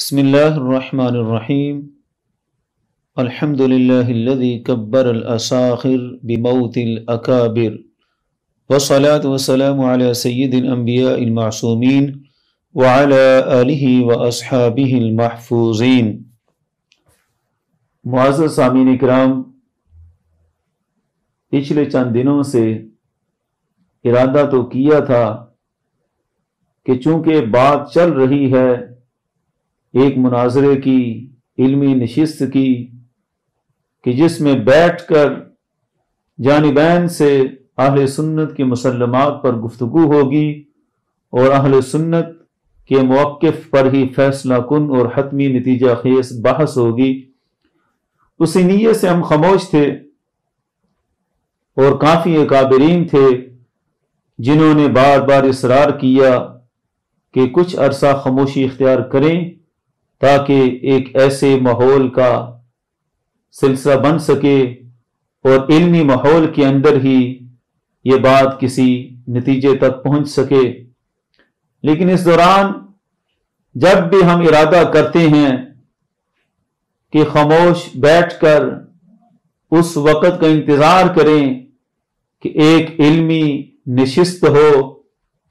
بسم الله الرحمن الرحيم. الحمد لله الذي كبر الأساخر بموت الأكابر، والصلاة والسلام على سيد الأنبياء المعصومين وعلى آله وأصحابه المحفوظين. معزز سامعین کرام، پچھلے چند دنوں سے ارادہ تو کیا تھا کہ چونکہ بات چل رہی ہے ایک مناظرے کی، علمی نشست کی، کہ جس میں بیٹھ کر جانبین سے اہل سنت کے مسلمات پر گفتگو ہوگی اور اہل سنت کے موقف پر ہی فیصلہ کن اور حتمی نتیجہ خیز بحث ہوگی، اسی نیت سے ہم خاموش تھے اور کافی اکابرین تھے جنہوں نے بار بار اصرار کیا کہ کچھ عرصہ خاموشی اختیار کریں تاکہ ایک ایسے ماحول کا سلسلہ بن سکے اور علمی ماحول کے اندر ہی یہ بات کسی نتیجے تک پہنچ سکے۔ لیکن اس دوران جب بھی ہم ارادہ کرتے ہیں کہ خاموش بیٹھ کر اس وقت کا انتظار کریں کہ ایک علمی نشست ہو،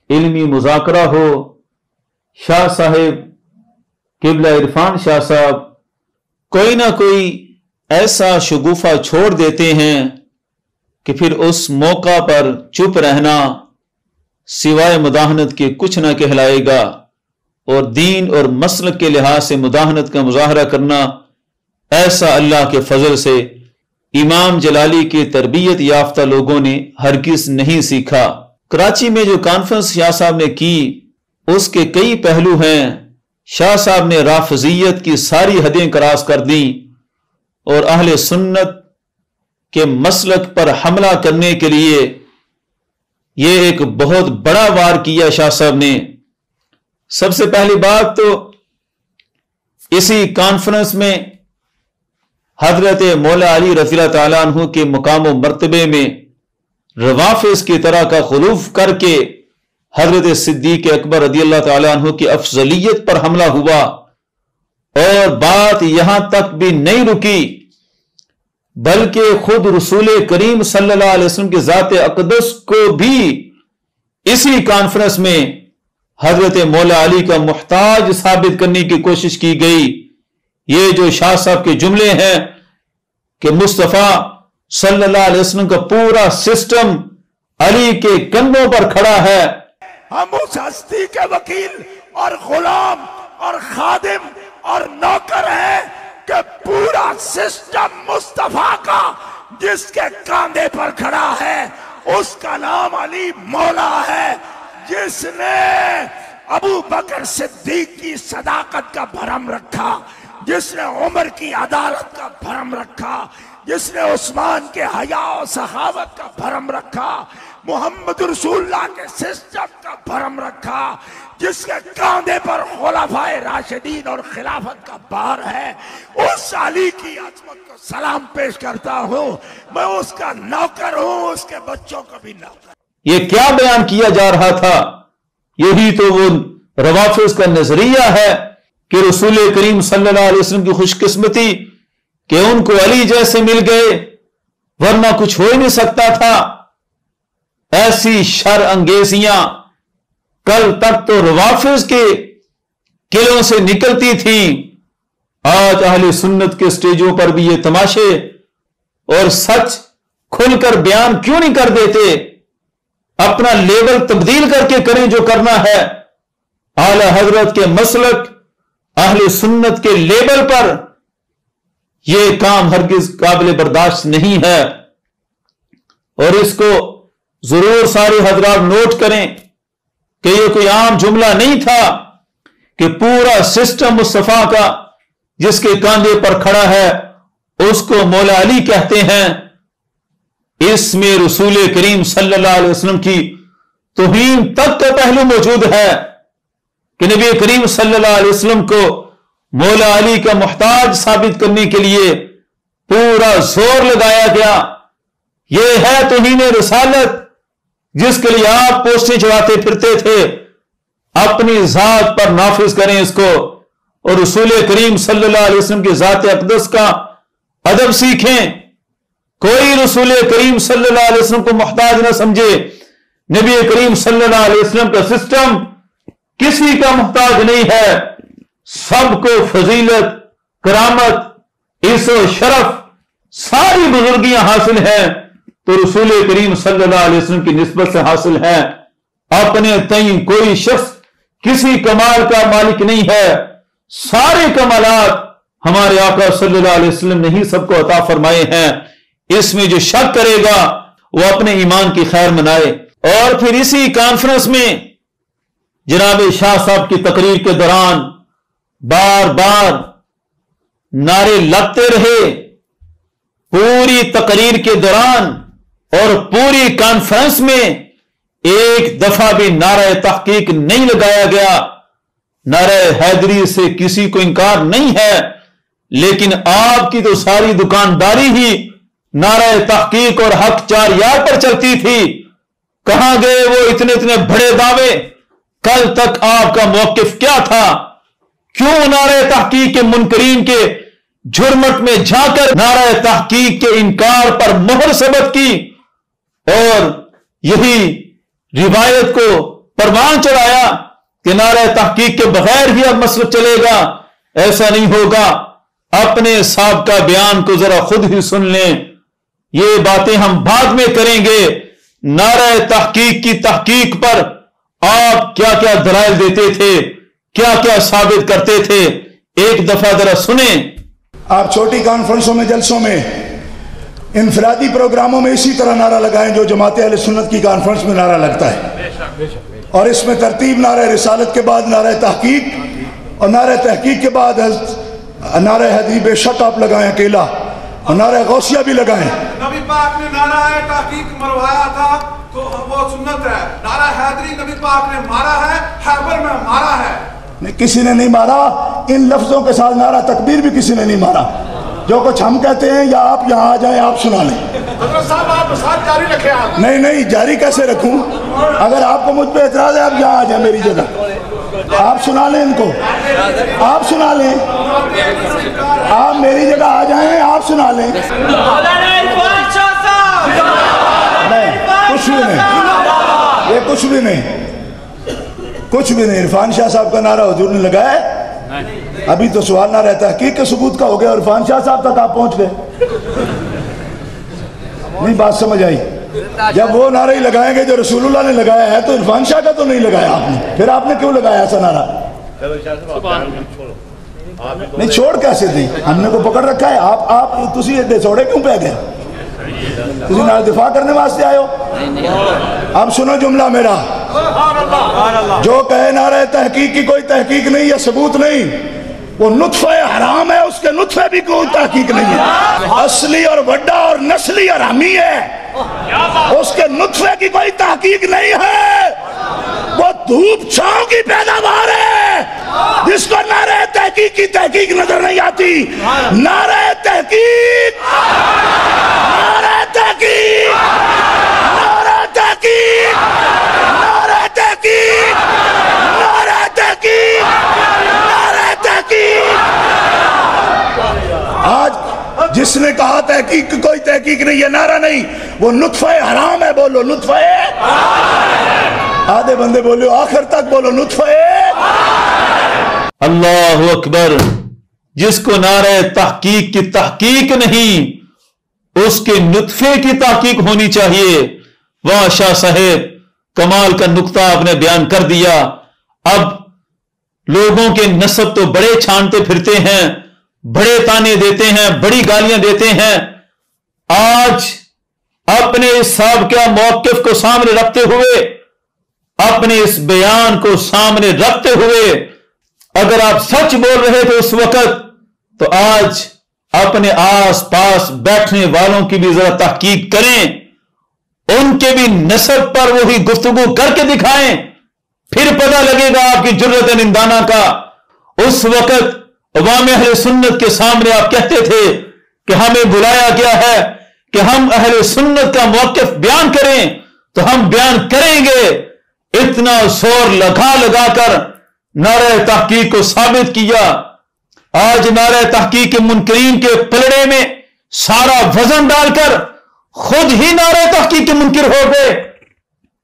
علمی مذاکرہ ہو، شاہ صاحب قبلہ عرفان شاہ صاحب کوئی نہ کوئی ایسا شگوفہ چھوڑ دیتے ہیں کہ پھر اس موقع پر چپ رہنا سوائے مداحنت کے کچھ نہ کہلائے گا، اور دین اور مسلک کے لحاظ سے مداحنت کا مظاہرہ کرنا ایسا اللہ کے فضل سے امام جلالی کے تربیت یافتہ لوگوں نے ہرگز نہیں سیکھا۔ کراچی میں جو کانفرنس شاہ صاحب نے کی اس کے کئی پہلو ہیں۔ شاہ صاحب نے رافضیت کی ساری حدیں کراس کر دیں اور اہل سنت کے مسلک پر حملہ کرنے کے لیے یہ ایک بہت بڑا وار کیا شاہ صاحب نے۔ سب سے پہلی بات تو اسی کانفرنس میں حضرت مولا علی رضی اللہ تعالیٰ عنہ کے مقام و مرتبے میں روافض کی طرح کا خلوف کر کے حضرت صدیق اکبر رضی اللہ تعالیٰ عنہ کی افضلیت پر حملہ ہوا، اور بات یہاں تک بھی نہیں رکی بلکہ خود رسول کریم صلی اللہ علیہ وسلم کی ذات اقدس کو بھی اسی کانفرنس میں حضرت مولا علی کا محتاج ثابت کرنے کی کوشش کی گئی۔ یہ جو شاہ صاحب کے جملے ہیں کہ مصطفیٰ صلی اللہ علیہ وسلم کا پورا سسٹم علی کے کندھوں پر کھڑا ہے، ہم اس ہستی کے وکیل اور غلام اور خادم اور نوکر ہیں کہ پورا سسٹم مصطفیٰ کا جس کے کاندھے پر کھڑا ہے اس کا نام علی مولا ہے، جس نے ابو بکر صدیق کی صداقت کا بھرم رکھا، جس نے عمر کی عدالت کا بھرم رکھا، جس نے عثمان کے حیا و سخاوت کا بھرم رکھا، محمد رسول اللہ کے سسٹم کا بھرم رکھا، جس کے کاندھے پر خلفائے راشدین اور خلافت کا بار ہے، اس علی کی عظمت کو سلام پیش کرتا ہوں۔ میں اس کا نوکر ہوں، اس کے بچوں کو بھی نوکر۔ یہ کیا بیان کیا جا رہا تھا؟ یہی تو وہ روافض کا نظریہ ہے کہ رسول کریم صلی اللہ علیہ وسلم کی خوش قسمتی کہ ان کو علی جیسے مل گئے، ورنہ کچھ ہو ہی نہیں سکتا تھا۔ ایسی شر انگیزیاں کل تک تو روافض کے قلعوں سے نکلتی تھیں، آج اہل سنت کے سٹیجوں پر بھی یہ تماشے، اور سچ کھل کر بیان کیوں نہیں کر دیتے؟ اپنا لیبل تبدیل کر کے کریں جو کرنا ہے۔ اعلی حضرت کے مسلک اہل سنت کے لیبل پر یہ کام ہرگز قابل برداشت نہیں ہے، اور اس کو ضرور سارے حضرات نوٹ کریں کہ یہ کوئی عام جملہ نہیں تھا کہ پورا سسٹم مصطفیٰ کا جس کے کاندھے پر کھڑا ہے اس کو مولا علی کہتے ہیں۔ اس میں رسول کریم صلی اللہ علیہ وسلم کی توہین تک کا پہلو موجود ہے کہ نبی کریم صلی اللہ علیہ وسلم کو مولا علی کا محتاج ثابت کرنے کے لیے پورا زور لگایا گیا۔ یہ ہے توہین رسالت جس کے لیے آپ پوسٹیں چڑھاتے پھرتے تھے، اپنی ذات پر نافذ کریں اس کو، اور رسول کریم صلی اللہ علیہ وسلم کی ذات اقدس کا ادب سیکھیں. کوئی رسول کریم صلی اللہ علیہ وسلم کو محتاج نہ سمجھے. نبی کریم صلی اللہ علیہ وسلم کا سسٹم کسی کا محتاج نہیں ہے. سب کو فضیلت، کرامت، عز و شرف، ساری بزرگیاں حاصل ہیں تو رسول کریم صلی اللہ علیہ وسلم کی نسبت سے حاصل ہیں. اپنے تئیں کوئی شخص کسی کمال کا مالک نہیں ہے. سارے کمالات ہمارے آقا صلی اللہ علیہ وسلم نے ہی سب کو عطا فرمائے ہیں. اس میں جو شک کرے گا وہ اپنے ایمان کی خیر منائے. اور پھر اسی کانفرنس میں جناب شاہ صاحب کی تقریر کے دوران بار بار نعرے لگتے رہے. پوری تقریر کے دوران اور پوری کانفرنس میں ایک دفعہ بھی نعرہ تحقیق نہیں لگایا گیا. نعرہ حیدری سے کسی کو انکار نہیں ہے، لیکن آپ کی تو ساری دکانداری ہی نعرہ تحقیق اور حق 4 یار پر چلتی تھی. کہاں گئے وہ اتنے بڑے دعوے؟ کل تک آپ کا موقف کیا تھا؟ کیوں نعرہ تحقیق کے منکرین کے جھرمٹ میں جا کر نعرہ تحقیق کے انکار پر مہر ثبت کی اور یہی روایت کو پروان چڑھایا کہ نعرہ تحقیق کے بغیر ہی اب مسلک چلے گا؟ ایسا نہیں ہوگا. اپنے صاحب کا بیان کو ذرا خود ہی سن لیں. یہ باتیں ہم بعد میں کریں گے. نعرہ تحقیق کی تحقیق پر آپ کیا کیا دلائل دیتے تھے، کیا کیا ثابت کرتے تھے، ایک دفعہ ذرا سنیں. آپ چھوٹی کانفرنسوں میں، جلسوں میں، انفرادی پروگراموں میں اسی طرح نعرہ لگائیں جو جماعت اہل سنت کی کانفرنس میں نعرہ لگتا ہے. اور اس میں ترتیب نعرہ رسالت کے بعد نعرہ تحقیق، اور نعرہ تحقیق کے بعد نعرہ حیدری بے شک آپ لگائیں اکیلا، اور نعرہ غوثیہ بھی لگائیں. نبی پاک نے نعرہ تحقیق مروایا تھا تو وہ سنت ہے. نعرہ حیدری نبی پاک نے مارا ہے، خیبر میں مارا ہے. کسی نے نہیں مارا. ان لفظوں کے ساتھ نعرہ تکبیر بھی کسی نے نہیں مارا. جو کچھ ہم کہتے ہیں یا آپ یہاں آ جائیں آپ سنا لیں. حضرت صاحب آپ ساتھ جاری رکھیں. آپ نہیں جاری کیسے رکھوں؟ اگر آپ کو مجھ پہ اعتراض ہے آپ یہاں آ جائیں میری جگہ، آپ سنا لیں ان کو، آپ سنا لیں، آپ میری جگہ آ جائیں آپ سنا لیں. نہیں کچھ بھی نہیں، یہ کچھ بھی نہیں، کچھ بھی نہیں. عرفان شاہ صاحب کا نعرہ حضور نے لگایا ہے؟ ابھی تو سوال نہ رہتا تحقیق کے ثبوت کا ہو گیا. عرفان شاہ صاحب تک آپ پہنچ گئے. نہیں بات سمجھ آئی؟ جب وہ نعرہ ہی لگائیں گے جو رسول اللہ نے لگایا ہے تو عرفان شاہ کا تو نہیں لگایا آپ نے، پھر آپ نے کیوں لگایا ایسا نعرہ؟ نہیں چھوڑ کیسے دی؟ ہم نے کو پکڑ رکھا ہے. آپ تسی ایڈے چھوڑے کیوں پہ گئے؟ تسی نعرہ دفاع کرنے واسطے آئے ہو؟ اب سنو جملہ میرا. جو کہے نعرہ تحقیق کی کوئی تحقیق نہیں یا ثبوت نہیں، وہ نطفہ حرام ہے. اس کے نطفے بھی کوئی تحقیق نہیں ہے. اصلی اور وڈا اور نسلی اور حمی ہے، اس کے نطفے کی کوئی تحقیق نہیں ہے. وہ دھوپ چھاؤں کی پیداوار ہے جس کو نعرہ تحقیق کی تحقیق نظر نہیں آتی. نعرہ تحقیق، نعرہ تحقیق، نعرہ تحقیق، نعرہ تحقیق، نعرہ تحقیق، نعرہ تحقیق. آج جس نے کہا تحقیق کوئی تحقیق نہیں، یہ نعرہ نہیں، وہ نطفہ حرام ہے. بولو نطفہ. آدھے بندے بولو آخر تک بولو نطفہ. اللہ اکبر. جس کو نعرہ تحقیق کی تحقیق نہیں، اس کے نطفے کی تحقیق ہونی چاہیے. واہ شاہ صاحب، کمال کا نقطہ آپ نے بیان کر دیا. اب لوگوں کے نسب تو بڑے چھانتے پھرتے ہیں، بڑے تانے دیتے ہیں، بڑی گالیاں دیتے ہیں. آج اپنے اس سابقہ موقف کو سامنے رکھتے ہوئے، اپنے اس بیان کو سامنے رکھتے ہوئے اگر آپ سچ بول رہے تھے اس وقت، تو آج اپنے آس پاس بیٹھنے والوں کی بھی ذرا تحقیق کریں، ان کے بھی نسب پر وہی گفتگو کر کے دکھائیں، پھر پتہ لگے گا آپ کی جرت نندانہ کا. اس وقت عوام اہل سنت کے سامنے آپ کہتے تھے کہ ہمیں بلایا گیا ہے کہ ہم اہل سنت کا موقف بیان کریں تو ہم بیان کریں گے. اتنا زور لگا کر نعرہ تحقیق کو ثابت کیا، آج نعرہ تحقیق کے منکرین کے پلڑے میں سارا وزن ڈال کر خود ہی نعرہ تحقیق کے منکر ہو گئے.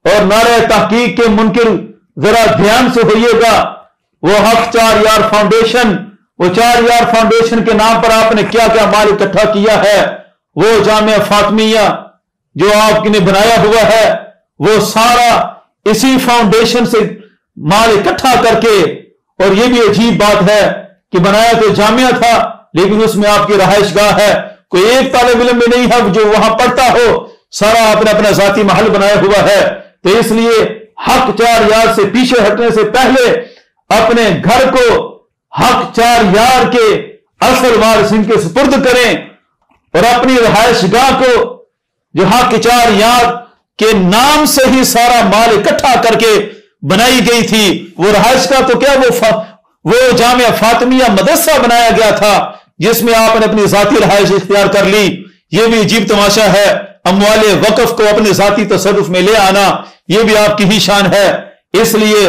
اور نعرہ تحقیق کے منکر ذرا دھیان سے ہوئیے گا، وہ حق 4 یار فاؤنڈیشن، وہ 4 یار فاؤنڈیشن کے نام پر آپ نے کیا کیا مال اکٹھا کیا ہے، وہ جامعہ فاطمیہ جو آپ نے بنایا ہوا ہے، وہ سارا اسی فاؤنڈیشن سے مال اکٹھا کر کے. اور یہ بھی عجیب بات ہے کہ بنایا تو جامعہ تھا لیکن اس میں آپ کی رہائش گاہ ہے، کوئی ایک طالب علم بھی نہیں ہے جو وہاں پڑھتا ہو، سارا آپ نے اپنا ذاتی محل بنایا ہوا ہے. تو اس لیے حق 4 یار سے پیچھے ہٹنے سے پہلے اپنے گھر کو حق 4 یار کے اصل وارثین کے سپرد کریں، اور اپنی رہائش گاہ کو جو حق 4 یار کے نام سے ہی سارا مال اکٹھا کر کے بنائی گئی تھی، وہ رہائش گاہ تو کیا وہ جامعہ فاطمیہ مدرسہ بنایا گیا تھا جس میں آپ نے اپنی ذاتی رہائش اختیار کر لی. یہ بھی عجیب تماشا ہے. اموال وقف کو اپنے ذاتی تصرف میں لے آنا یہ بھی آپ کی ہی شان ہے. اس لیے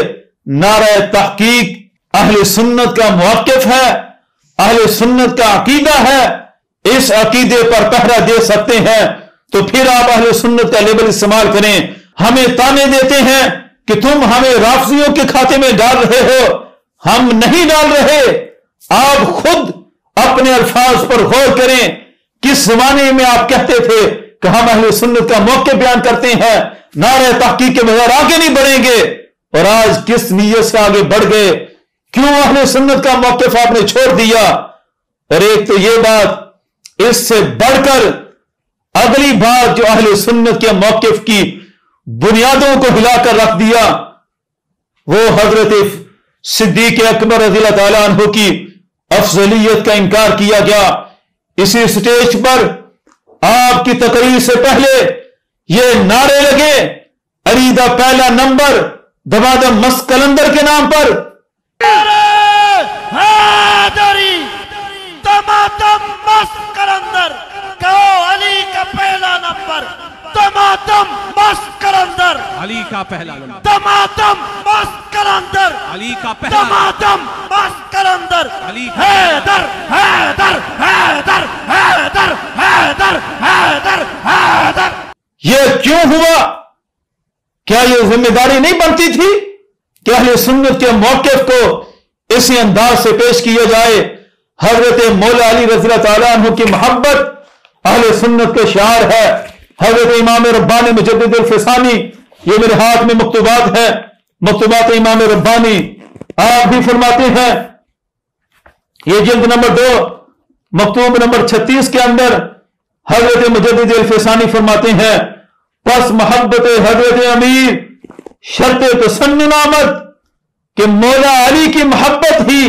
نعرہ تحقیق اہل سنت کا موقف ہے، اہل سنت کا عقیدہ ہے. اس عقیدے پر پہرا دے سکتے ہیں تو پھر آپ اہل سنت کا لیبل استعمال کریں. ہمیں تانے دیتے ہیں کہ تم ہمیں رافضیوں کے کھاتے میں ڈال رہے ہو، ہم نہیں ڈال رہے. آپ خود اپنے الفاظ پر غور کریں. کس زمانے میں آپ کہتے تھے کہ ہم اہل سنت کا موقع بیان کرتے ہیں، نعرہ تحقیق کے بغیر آگے نہیں بڑھیں گے، اور آج کس نیت سے آگے بڑھ گئے؟ کیوں اہل سنت کا موقف آپ نے چھوڑ دیا؟ اور ایک تو یہ بات، اس سے بڑھ کر اگلی بات جو اہل سنت کے موقف کی بنیادوں کو ہلا کر رکھ دیا، وہ حضرت صدیق اکبر رضی اللہ تعالیٰ عنہ کی افضلیت کا انکار کیا گیا. اسی سٹیج پر آپ کی تقریر سے پہلے یہ نعرے لگے، علی دا پہلا نمبر دبادم مس کلندر کے نام پر. دبادم مس کلندر کہو، علی کا پہلا نمبر دمادم مس کلندر، علی کا پہلا نمبر دمادم مس کلندر، علی کا پہلا دمادم مس کلندر، علی حیدر حیدر حیدر حیدر حیدر حیدر حیدر. یہ کیوں ہوا؟ کیا یہ ذمہ داری نہیں بنتی تھی کہ اہل سنت کے موقف کو اسی انداز سے پیش کیا جائے؟ حضرت مولا علی رضی اللہ تعالیٰ عنہ کی محبت اہل سنت کے شعار ہے. حضرت امام ربانی مجدد الفسانی، یہ میرے ہاتھ میں مکتوبات ہے، مکتوبات امام ربانی، آپ بھی فرماتے ہیں، یہ جلد نمبر 2 مکتوب نمبر 36 کے اندر حضرت مجدد الفسانی فرماتے ہیں، پس محبت حضرت امیر شرط تسنن آمد، کہ مولا علی کی محبت ہی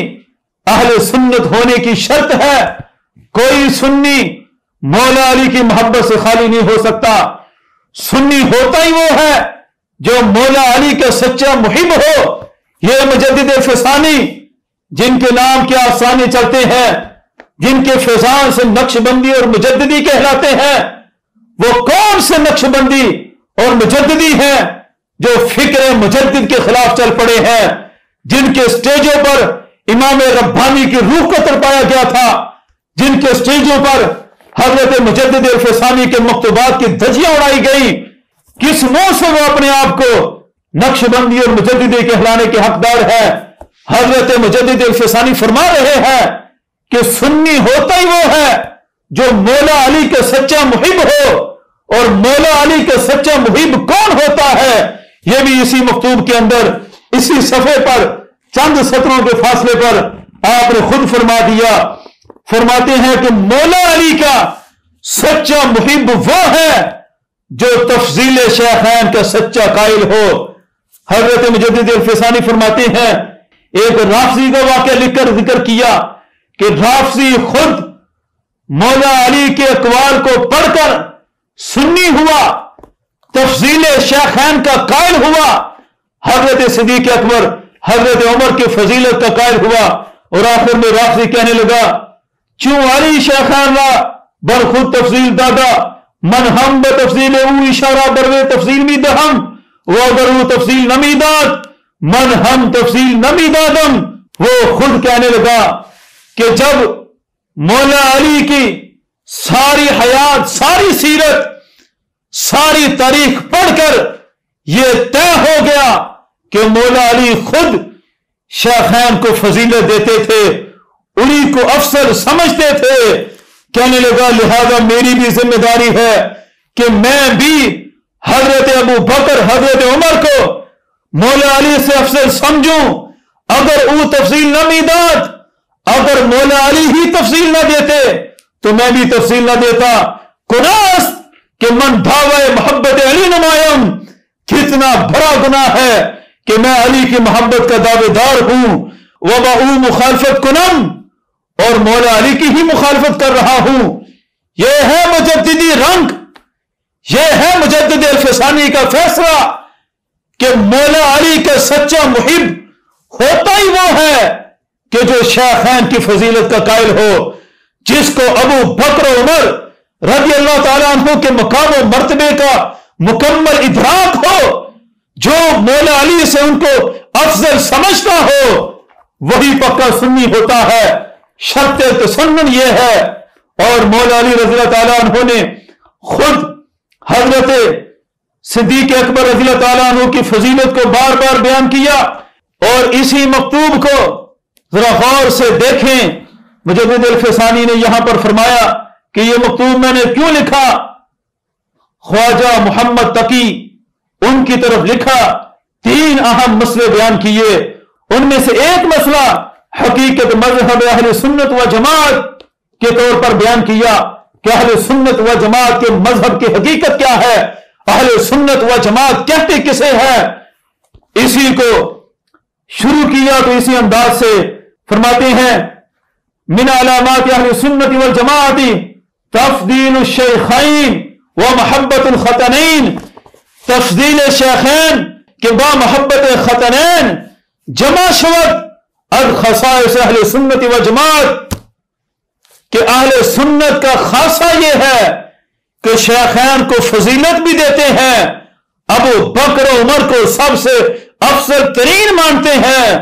اہل سنت ہونے کی شرط ہے. کوئی سنی مولا علی کی محبت سے خالی نہیں ہو سکتا. سنی ہوتا ہی وہ ہے جو مولا علی کا سچا محب ہو. یہ مجدد فسانی جن کے نام کے آسانی چلتے ہیں، جن کے فیضان سے نقش بندی اور مجددی کہلاتے ہیں، وہ کون سے نقش بندی اور مجددی ہیں جو فکر مجدد کے خلاف چل پڑے ہیں، جن کے سٹیجوں پر امام ربانی کی روح کو تڑپایا گیا تھا، جن کے سٹیجوں پر حضرت مجدد الفسانی کے مکتوبات کی دھجیاں اڑائی گئی. کس منہ سے وہ اپنے آپ کو نقش بندی اور مجددی کہلانے کے حقدار ہے؟ حضرت مجدد الفسانی فرما رہے ہیں کہ سنی ہوتا ہی وہ ہے جو مولا علی کا سچا محب ہو. اور مولا علی کا سچا محب کون ہوتا ہے؟ یہ بھی اسی مکتوب کے اندر اسی صفحے پر چند سطروں کے فاصلے پر آپ نے خود فرما دیا. فرماتے ہیں کہ مولا علی کا سچا محب وہ ہے جو تفضیل شیخین کا سچا قائل ہو. حضرت مجدد الفسانی فرماتے ہیں، ایک رافضی کا واقعہ لکھ کر ذکر کیا کہ رافضی خود مولا علی کے اقوال کو پڑھ کر سنی ہوا، تفضیل شیخین کا قائل ہوا، حضرت صدیق اکبر حضرت عمر کی فضیلت کا قائل ہوا، اور آخر میں رافضی کہنے لگا، چوں علی شیخان را بر خود تفضیل دادا، من ہم بتفضیل او اشارہ بروے تفضیل می دہم، وہ اگر وہ تفضیل نمی داد من ہم تفضیل نمی دادم. وہ خود کہنے لگا کہ جب مولا علی کی ساری حیات، ساری سیرت، ساری تاریخ پڑھ کر یہ طے ہو گیا کہ مولا علی خود شیخین کو فضیلت دیتے تھے، انہی کو افضل سمجھتے تھے، کہنے لگا لہذا میری بھی ذمہ داری ہے کہ میں بھی حضرت ابو بکر، حضرت عمر کو مولا علی سے افضل سمجھوں۔ اگر وہ تفصیل نہ میداد، اگر مولا علی ہی تفصیل نہ دیتے تو میں بھی تفصیل نہ دیتا۔ کناست کہ من دعوی محبت علی نمائم، کتنا بڑا گناہ ہے کہ میں علی کی محبت کا دعوے دار ہوں، وبا مخالفت کنم، اور مولا علی کی ہی مخالفت کر رہا ہوں۔ یہ ہے مجددی رنگ، یہ ہے مجدد الفسانی کا فیصلہ کہ مولا علی کا سچا محب ہوتا ہی وہ ہے کہ جو شیخین کی فضیلت کا قائل ہو، جس کو ابو بکر و عمر رضی اللہ تعالیٰ عنہ کے مقام و مرتبے کا مکمل ادراک ہو، جو مولا علی سے ان کو افضل سمجھتا ہو، وہی پکا سنی ہوتا ہے۔ شرط تسنن یہ ہے، اور مولا علی رضی اللہ تعالیٰ عنہ نے خود حضرت صدیق اکبر رضی اللہ تعالیٰ عنہ کی فضیلت کو بار بار بیان کیا، اور اسی مکتوب کو ذرا غور سے دیکھیں، مجدد الفسانی نے یہاں پر فرمایا کہ یہ مکتوب میں نے کیوں لکھا؟ خواجہ محمد تقی ان کی طرف لکھا، 3 اہم مسئلے بیان کیے، ان میں سے ایک مسئلہ حقیقت مذہب اہل سنت و جماعت کے طور پر بیان کیا کہ اہل سنت و جماعت کے مذہب کی حقیقت کیا ہے، اہل سنت و جماعت کہتے کسے ہے۔ اسی کو شروع کیا تو اسی انداز سے فرماتے ہیں، من علامات اہل سنت والجماعت تفضیل الشیخین و محبت الختنین، تفضیل شیخین کہ با محبت ختنین جمع شود از خصائص اہل سنت و جماعت، کہ اہل سنت کا خاصہ یہ ہے کہ شیخین کو فضیلت بھی دیتے ہیں، ابو بکر و عمر کو سب سے افضل ترین مانتے ہیں،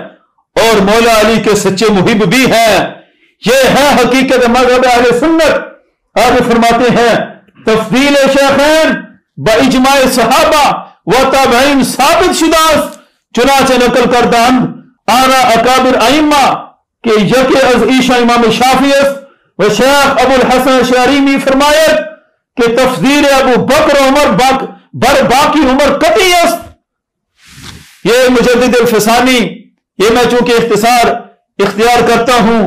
اور مولا علی کے سچے محب بھی ہیں۔ یہ ہے حقیقت مذہب اہل سنت۔ آگے فرماتے ہیں، تفضیل شیخین باجماع صحابہ و تابعین ثابت شدہ، چنانچہ نقل کردہ آنا اکابر ائمہ کہ یکی از ایشا امام شافعی و شیخ ابو الحسن اشعری فرمایت کہ تفضیل ابو بکر عمر بر باقی عمر قطعی است۔ یہ مجدد الفسانی، یہ میں چونکہ اختصار اختیار کرتا ہوں،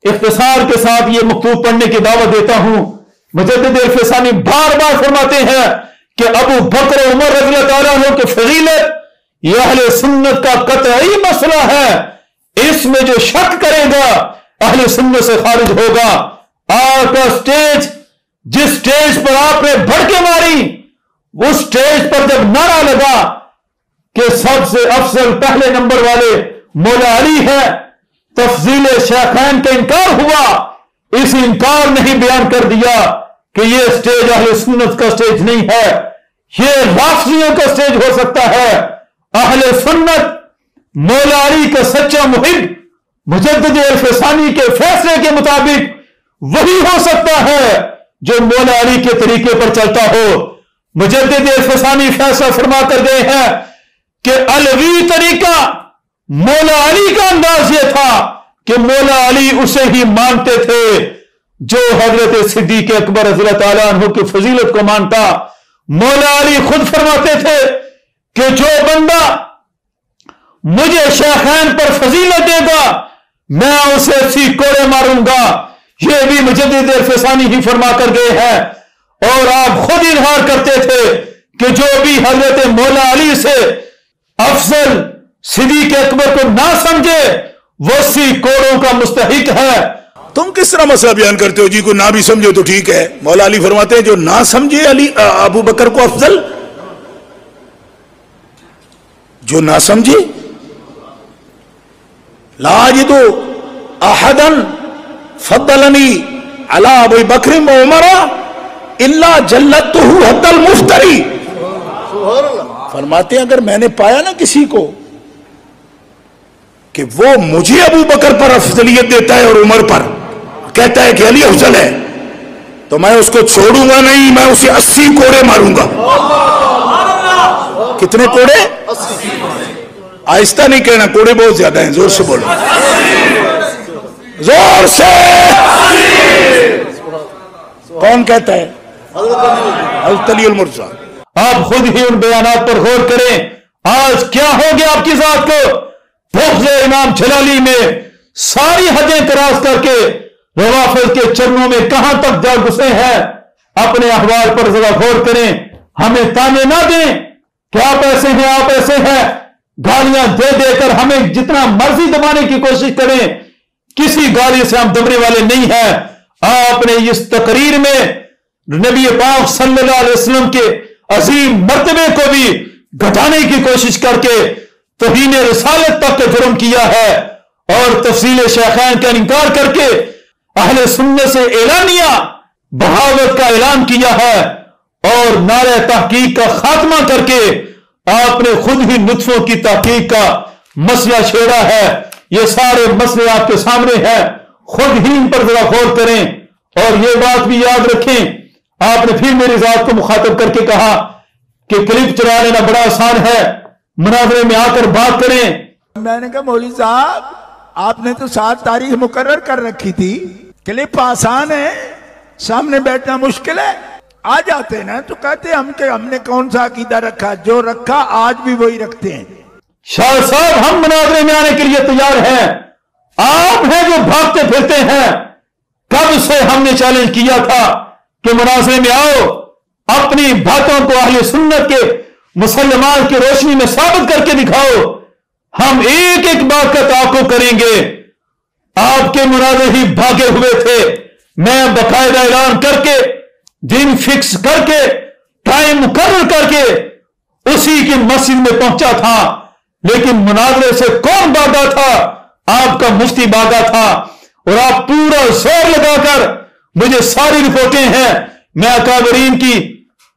اختصار کے ساتھ یہ مکتوب پڑھنے کی دعوت دیتا ہوں، مجدد الفسانی بار بار فرماتے ہیں کہ ابو بکر عمر رضی اللہ تعالیٰ عنہ کی فضیلت یہ اہل سنت کا قطعی مسئلہ ہے، اس میں جو شک کرے گا اہل سنت سے خارج ہوگا۔ آپ کا سٹیج، جس سٹیج پر آپ نے بھڑکے ماری، اس سٹیج پر جب نعرہ لگا کہ سب سے افضل پہلے نمبر والے مولا علی ہے، تفضیل شیخین کا انکار ہوا، اس انکار نے ہی بیان کر دیا کہ یہ سٹیج اہل سنت کا سٹیج نہیں ہے، یہ رافضیوں کا سٹیج ہو سکتا ہے۔ اہل سنت مولا علی کا سچا محب مجدد الفسانی کے فیصلے کے مطابق وہی ہو سکتا ہے جو مولا علی کے طریقے پر چلتا ہو۔ مجدد الفسانی فیصلہ فرما کر گئے ہیں کہ علوی طریقہ مولا علی کا انداز یہ تھا کہ مولا علی اسے ہی مانتے تھے جو حضرت صدیق اکبر رضی اللہ تعالیٰ عنہ کی فضیلت کو مانتا۔ مولا علی خود فرماتے تھے کہ جو بندہ مجھے شیخین پر فضیلت دے گا میں اسے اچھی کوڑے ماروں گا۔ یہ بھی مجدد الفسانی ہی فرما کر گئے ہیں، اور آپ خود اظہار کرتے تھے کہ جو بھی حضرت مولا علی سے افضل صدیق اکبر کو نہ سمجھے وہ 80 کوڑوں کا مستحق ہے۔ تم کس طرح مسئلہ بیان کرتے ہو جی؟ کو نہ بھی سمجھے تو ٹھیک ہے، مولا علی فرماتے ہیں جو نہ سمجھے علی ابو بکر کو افضل، جو نہ سمجھے لا اجد احدا فضلنی علی ابو بکر و عمر الا جلدتہ حد المفتری۔ فرماتے ہیں اگر میں نے پایا نا کسی کو کہ وہ مجھے ابو بکر پر افضلیت دیتا ہے اور عمر پر، کہتا ہے کہ علی افضل ہے تو میں اس کو چھوڑوں گا نہیں, میں اسے 80 کوڑے ماروں گا. کتنے کوڑے؟ آہستہ نہیں کہنا, کوڑے بہت زیادہ ہیں, زور سے بولو, زور سے. کون کہتا ہے؟ حضرت علی المرتضیٰ. آپ خود ہی ان بیانات پر غور کریں. آج کیا ہو گیا آپ کی ذات کو؟ بغض امام جلالی میں ساری حدیں تراز کر کے روافض کے چرنوں میں کہاں تک جا گھسے ہیں. اپنے احوال پر ذرا غور کریں. ہمیں تانے نہ دیں کہ آپ ایسے ہیں, آپ ایسے ہیں. گالیاں دے دے کر ہمیں جتنا مرضی دبانے کی کوشش کریں, کسی گالی سے ہم دبنے والے نہیں ہیں. آپ نے اس تقریر میں نبی پاک صلی اللہ علیہ وسلم کے عظیم مرتبے کو بھی گھٹانے کی کوشش کر کے توہین رسالت تک کا جرم کیا ہے, اور تفصیل شیخین کا انکار کر کے اہل سنت سے اعلانیہ بغاوت کا اعلان کیا ہے, اور نعرہ تحقیق کا خاتمہ کر کے آپ نے خود ہی نطفوں کی تحقیق کا مسئلہ چھیڑا ہے. یہ سارے مسئلے آپ کے سامنے ہیں, خود ہی ان پر ذرا غور کریں. اور یہ بات بھی یاد رکھیں, آپ نے پھر میری ذات کو مخاطب کر کے کہا کہ کلپ چلا لینا بڑا آسان ہے, مناظرے میں آ کر بات کریں. میں نے کہا مولوی صاحب آپ نے تو 7 تاریخ مقرر کر رکھی تھی, کلپ آسان ہے, سامنے بیٹھنا مشکل ہے. آ جاتے نا تو کہتے ہم نے کون سا عقیدہ رکھا, جو رکھا آج بھی وہی رکھتے ہیں. شاہ صاحب ہم مناظرے میں آنے کے لیے تیار ہیں, آپ ہیں جو بھاگتے پھرتے ہیں. کب سے ہم نے چیلنج کیا تھا کہ مناظرے میں آؤ, اپنی باتوں کو اہل سنت کے مسلمان کی روشنی میں ثابت کر کے دکھاؤ. ہم ایک ایک بات کا تعاقب کریں گے. آپ کے مناظرے ہی بھاگے ہوئے تھے. میں باقاعدہ اعلان کر کے, دن فکس کر کے, ٹائم مقرر کر کے اسی کی مسجد میں پہنچا تھا, لیکن مناظرے سے کون بھاگا تھا؟ آپ کا مفتی بھاگا تھا. اور آپ پورا زور لگا کر, مجھے ساری رپورٹیں ہیں, میں اکابرین کی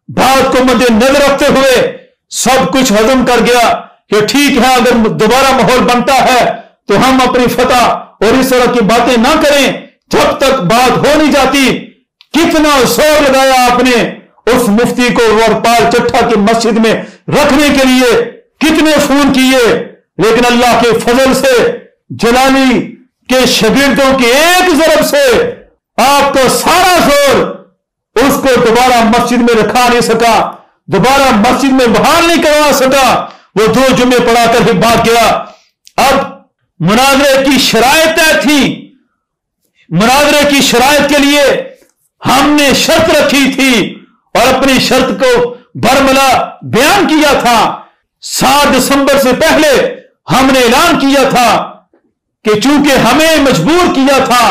بات کو مد نظر رکھتے ہوئے سب کچھ ہضم کر گیا کہ ٹھیک ہے, اگر دوبارہ ماحول بنتا ہے تو ہم اپنی فتح اور اس طرح کی باتیں نہ کریں جب تک بات ہو نہیں جاتی. کتنا زور لگایا آپ نے اس مفتی کو اور پال چٹھا کی مسجد میں رکھنے کے لیے, کتنے فون کیے, لیکن اللہ کے فضل سے جلالی کے شاگردوں کی ایک ضرب سے آپ کا سارا زور اس کو دوبارہ مسجد میں رکھا نہیں سکا, دوبارہ مسجد میں بحال نہیں کروا سکا. وہ 2 جمعے پڑھا کر ہی بھاگ گیا. اب مناظرے کی شرائط طے تھی. مناظرے کی شرائط کے لیے ہم نے شرط رکھی تھی اور اپنی شرط کو برملا بیان کیا تھا. 7 دسمبر سے پہلے ہم نے اعلان کیا تھا کہ چونکہ ہمیں مجبور کیا تھا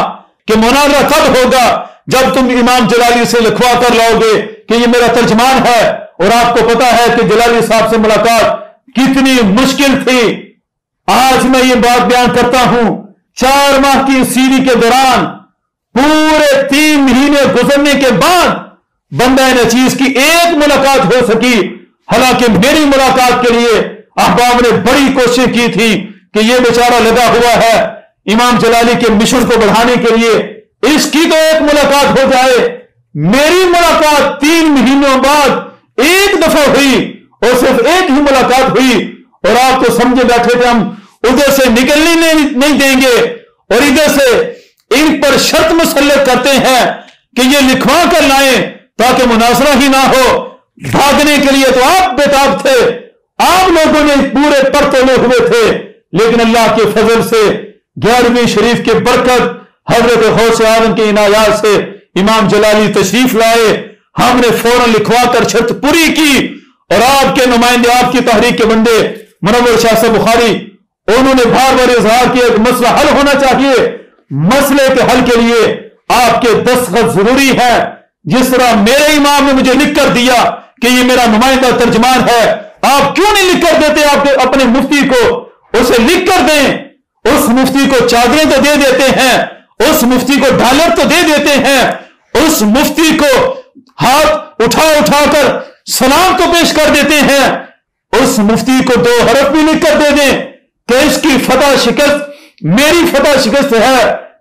کہ مناظرہ کب ہوگا جب تم امام جلالی سے لکھوا کر لاؤ گے کہ یہ میرا ترجمان ہے. اور آپ کو پتا ہے کہ جلالی صاحب سے ملاقات کتنی مشکل تھی. آج میں یہ بات بیان کرتا ہوں, 4 ماہ کی سیری کے دوران پورے 3 مہینے گزرنے کے بعد بندہ نچیز کی ایک ملاقات ہو سکی. حالانکہ میری ملاقات کے لیے احباب نے بڑی کوشش کی تھی کہ یہ بیچارہ لگا ہوا ہے امام جلالی کے مشن کو بڑھانے کے لیے, اس کی تو ایک ملاقات ہو جائے. میری ملاقات 3 مہینوں بعد ایک دفعہ ہوئی اور صرف ایک ہی ملاقات ہوئی. اور آپ تو سمجھے بیٹھے تھے ہم ادھر سے نکلنے نہیں دیں گے, اور ادھر سے ان پر شرط مسلط کرتے ہیں کہ یہ لکھوا کر لائیں تاکہ مناظرہ ہی نہ ہو. بھاگنے کے لیے تو آپ بےتاب تھے, آپ لوگوں نے پورے پر تولے ہوئے تھے, لیکن اللہ کے فضل سے 11ویں شریف کے برکت حضرت غوث اعظم کی عنایات سے امام جلالی تشریف لائے. ہم نے فوراً لکھوا کر شرط پوری کی, اور آپ کے نمائندے, آپ کی تحریک کے بندے منور شاہ صاحب بخاری, انہوں نے بار بار اظہار کیا کہ مسئلہ حل ہونا چاہیے. مسئلے کے حل کے لیے آپ کے دستخط ضروری ہے. جس طرح میرے امام نے مجھے لکھ کر دیا کہ یہ میرا نمائندہ ترجمان ہے, آپ کیوں نہیں لکھ کر دیتے آپ اپنے مفتی کو؟ اسے لکھ کر دیں. اس مفتی کو چادریں تو دے دیتے ہیں, اس مفتی کو ڈالر تو دے دیتے ہیں, اس مفتی کو ہاتھ اٹھا کر سلام تو پیش کر دیتے ہیں, اس مفتی کو 2 حرف بھی لکھ کر دے دیں کہ اس کی فتح شکست میری فتح شکست ہے,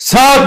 7